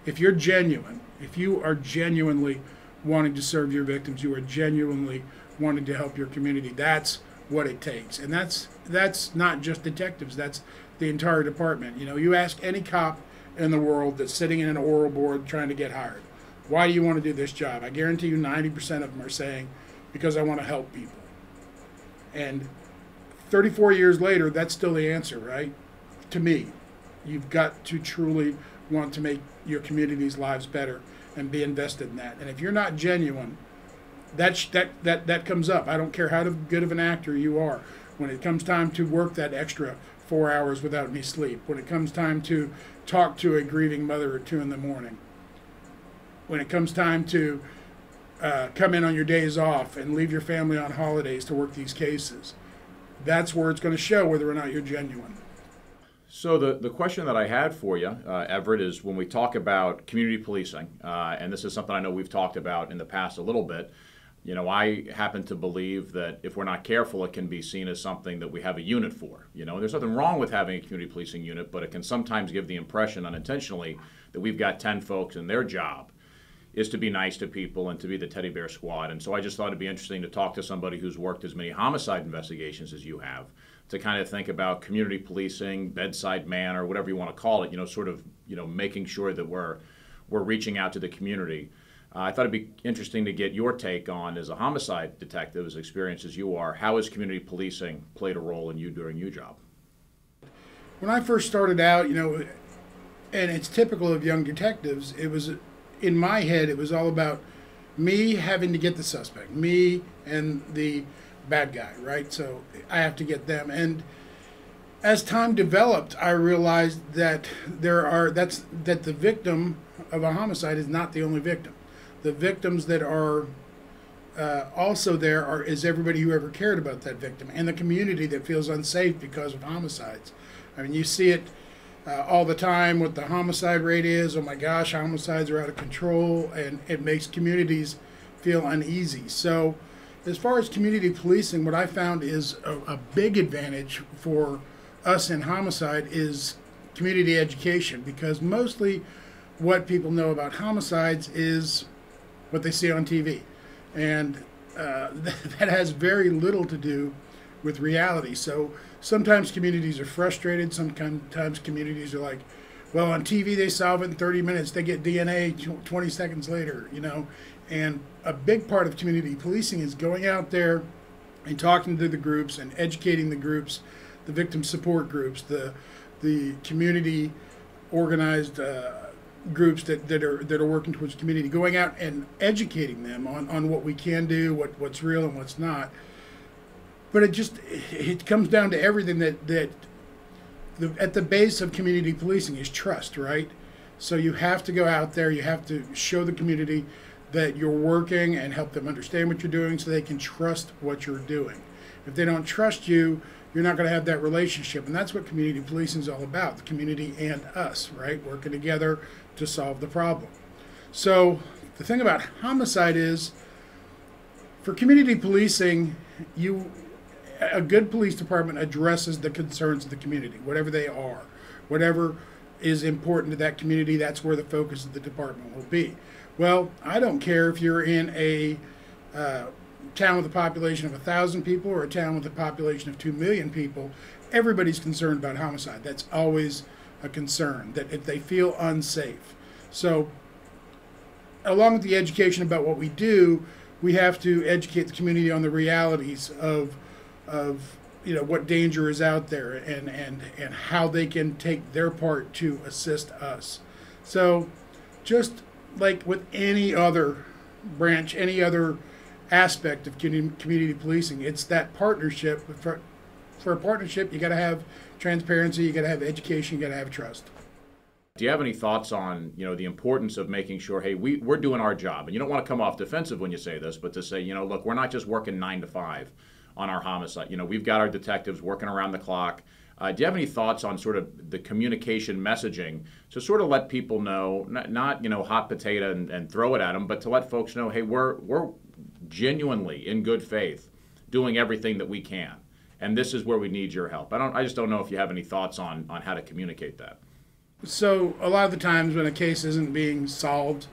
If you're genuine, if you are genuinely wanting to serve your victims, you are genuinely wanting to help your community, that's what it takes. And that's not just detectives, that's the entire department. You know, you ask any cop in the world that's sitting in an oral board trying to get hired, why do you want to do this job? I guarantee you 90% of them are saying, because I want to help people. And 34 years later, that's still the answer, right? To me, you've got to truly want to make your community's lives better and be invested in that. And if you're not genuine, that comes up. I don't care how good of an actor you are. When it comes time to work that extra 4 hours without any sleep, when it comes time to talk to a grieving mother at 2 in the morning, when it comes time to come in on your days off and leave your family on holidays to work these cases, that's where it's going to show whether or not you're genuine. So the question that I had for you, Everett, is when we talk about community policing, and this is something I know we've talked about in the past a little bit, you know, I happen to believe that if we're not careful, it can be seen as something that we have a unit for. You know, and there's nothing wrong with having a community policing unit, but it can sometimes give the impression unintentionally that we've got 10 folks and their job is to be nice to people and to be the teddy bear squad. And so I just thought it'd be interesting to talk to somebody who's worked as many homicide investigations as you have, to kind of think about community policing, bedside manner, whatever you want to call it, you know, sort of, you know, making sure that we're reaching out to the community. I thought it'd be interesting to get your take on, as a homicide detective, as experienced as you are, how has community policing played a role in you during your job? When I first started out, you know, and it's typical of young detectives, it was, in my head, it was all about me having to get the suspect, me and the bad guy, right? So I have to get them. And as time developed, I realized that that the victim of a homicide is not the only victim. The victims that are also there is everybody who ever cared about that victim, and the community that feels unsafe because of homicides. I mean, you see it all the time what the homicide rate is. Oh my gosh, homicides are out of control, and it makes communities feel uneasy. So as far as community policing, what I found is a big advantage for us in homicide is community education, because mostly what people know about homicides is what they see on TV. And that has very little to do with reality. So sometimes communities are frustrated. Sometimes communities are like, well, on TV they solve it in 30 minutes. They get DNA 20 seconds later, you know. And a big part of community policing is going out there and talking to the groups and educating the groups, the victim support groups, the community organized groups that are working towards the community, going out and educating them on what we can do, what's real and what's not. But it comes down to everything that at the base of community policing is trust, right? So you have to go out there, you have to show the community that you're working and help them understand what you're doing so they can trust what you're doing. If they don't trust you, you're not going to have that relationship. And that's what community policing is all about, the community and us, right? Working together to solve the problem. So the thing about homicide is, for community policing, a good police department addresses the concerns of the community, whatever they are, whatever is important to that community, that's where the focus of the department will be. Well, I don't care if you're in a town with a population of 1,000 people or a town with a population of 2 million people, everybody's concerned about homicide. That's always a concern, that if they feel unsafe. So along with the education about what we do, we have to educate the community on the realities of you know, what danger is out there and how they can take their part to assist us. So just like with any other branch, any other aspect of community policing, it's that partnership. For a partnership, you got to have transparency, you got to have education, you got to have trust. Do you have any thoughts on, you know, the importance of making sure, hey, we're doing our job, and you don't want to come off defensive when you say this, but to say, you know, look, we're not just working 9 to 5 on our homicide. You know, we've got our detectives working around the clock. Do you have any thoughts on sort of the communication messaging to sort of let people know, not you know, hot potato and throw it at them, but to let folks know, hey, we're genuinely, in good faith, doing everything that we can. and this is where we need your help. I just don't know if you have any thoughts on how to communicate that. So a lot of the times when a case isn't being solved,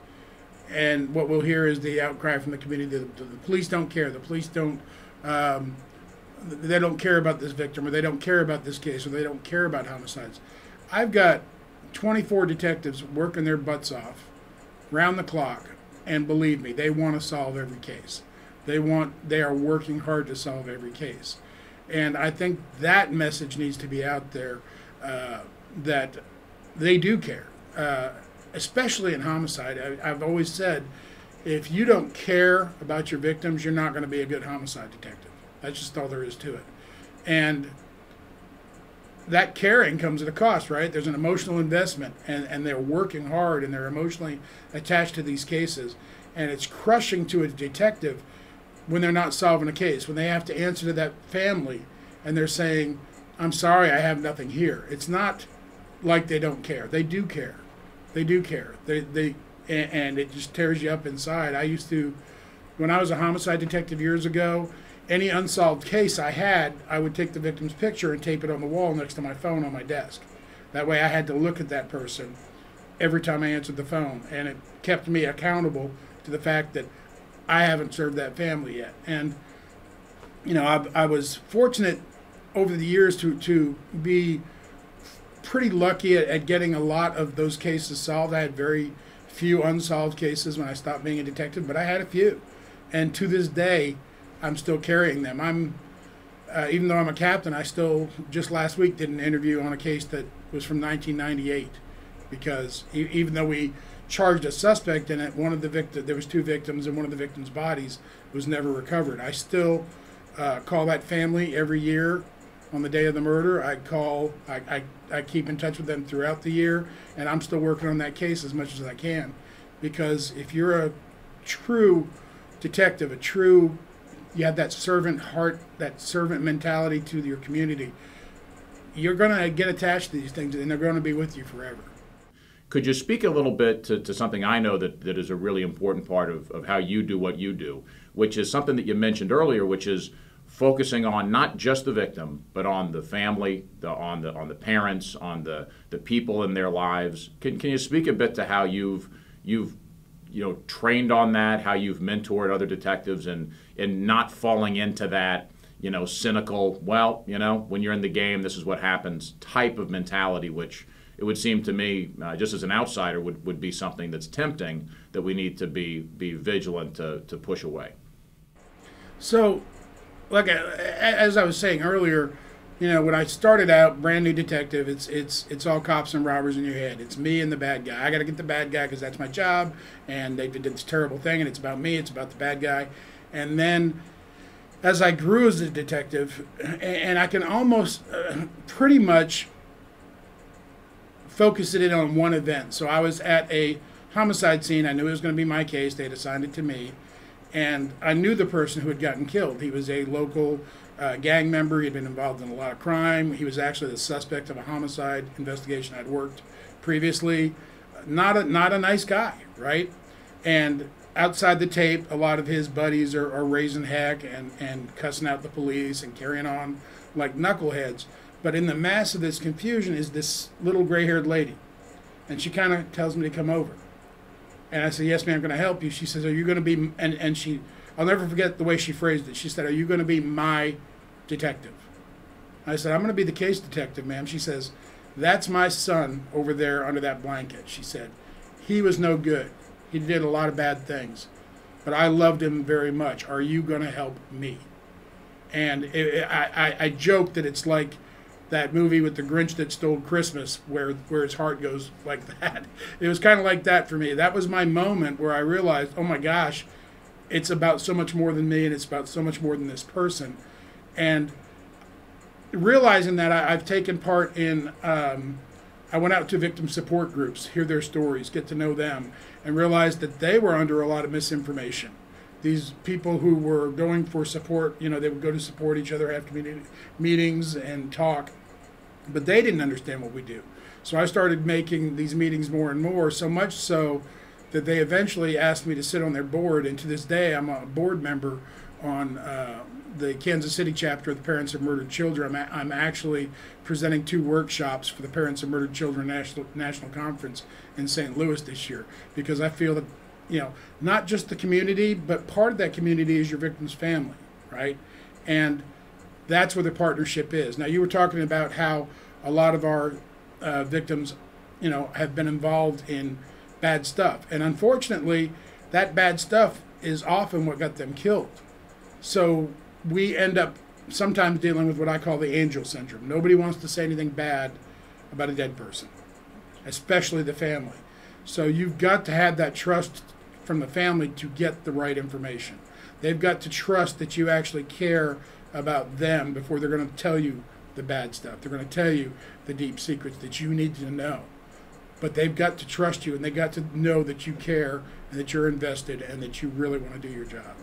and what we'll hear is the outcry from the community, the police don't care, the police don't, they don't care about this victim, or they don't care about this case, or they don't care about homicides. I've got 24 detectives working their butts off, round the clock, and believe me, they want to solve every case. They are working hard to solve every case. And I think that message needs to be out there, that they do care, especially in homicide. I've always said, if you don't care about your victims, you're not going to be a good homicide detective. That's just all there is to it. And that caring comes at a cost, right? There's an emotional investment, and they're working hard, and they're emotionally attached to these cases. And it's crushing to a detective when they're not solving a case, when they have to answer to that family, and they're saying, I'm sorry, I have nothing here. It's not like they don't care. They do care. They do care. And it just tears you up inside. I used to, when I was a homicide detective years ago, any unsolved case I had, I would take the victim's picture and tape it on the wall next to my phone on my desk. That way I had to look at that person every time I answered the phone, and it kept me accountable to the fact that I haven't served that family yet. And, you know, I was fortunate over the years to be pretty lucky at getting a lot of those cases solved. I had very few unsolved cases when I stopped being a detective, but I had a few. And to this day, I'm still carrying them. Even though I'm a captain, I still, just last week, did an interview on a case that was from 1998, because even though we charged a suspect in it, there was 2 victims, and one of the victims' bodies was never recovered. I still call that family every year on the day of the murder. I keep in touch with them throughout the year, and I'm still working on that case as much as I can, because if you're a true detective, you have that servant heart, that servant mentality to your community, you're going to get attached to these things, and they're going to be with you forever. Could you speak a little bit to something I know that is a really important part of how you do what you do, which is something that you mentioned earlier, which is focusing on not just the victim, but on the family, on the parents, on the people in their lives. Can you speak a bit to how you've trained on that, how you've mentored other detectives, and not falling into that, cynical, when you're in the game, this is what happens type of mentality, which it would seem to me, just as an outsider, would be something that's tempting that we need to be vigilant to push away. So, as I was saying earlier, when I started out, brand new detective, it's all cops and robbers in your head. It's me and the bad guy. I got to get the bad guy because that's my job, and they did this terrible thing, and it's about me. It's about the bad guy. And then, as I grew as a detective, and I can almost pretty much focus it in on one event. So I was at a homicide scene. I knew it was going to be my case. They had assigned it to me. And I knew the person who had gotten killed. He was a local gang member. He had been involved in a lot of crime. He was actually the suspect of a homicide investigation I'd worked previously. Not a nice guy, right? And outside the tape, a lot of his buddies are raising heck and cussing out the police and carrying on like knuckleheads. But in the mass of this confusion is this little gray-haired lady. And she kind of tells me to come over. And I said, yes, ma'am, I'm going to help you. She says, are you going to be, and she, I'll never forget the way she phrased it. She said, are you going to be my detective? I said, I'm going to be the case detective, ma'am. She says, that's my son over there under that blanket. She said, he was no good. He did a lot of bad things. But I loved him very much. Are you going to help me? And I joke that it's like that movie with the Grinch that stole Christmas, where his heart goes like that. It was kind of like that for me. That was my moment where I realized, oh my gosh, it's about so much more than me, and it's about so much more than this person. And realizing that, I've taken part in, I went out to victim support groups, hear their stories, get to know them, and realized that they were under a lot of misinformation. These people who were going for support, they would go to support each other, have community meetings and talk, but they didn't understand what we do. So I started making these meetings more and more, so much so that they eventually asked me to sit on their board, and to this day I'm a board member on the Kansas City chapter of the Parents of Murdered Children, I'm actually presenting 2 workshops for the Parents of Murdered Children National Conference in St. Louis this year, because I feel that, not just the community, but part of that community is your victim's family, right? And that's where the partnership is. Now, you were talking about how a lot of our victims, have been involved in bad stuff. And unfortunately, that bad stuff is often what got them killed. So we end up sometimes dealing with what I call the angel syndrome. Nobody wants to say anything bad about a dead person, especially the family. So you've got to have that trust from the family to get the right information. They've got to trust that you actually care about them before they're going to tell you the bad stuff. They're going to tell you the deep secrets that you need to know. But they've got to trust you, and they've got to know that you care and that you're invested and that you really want to do your job.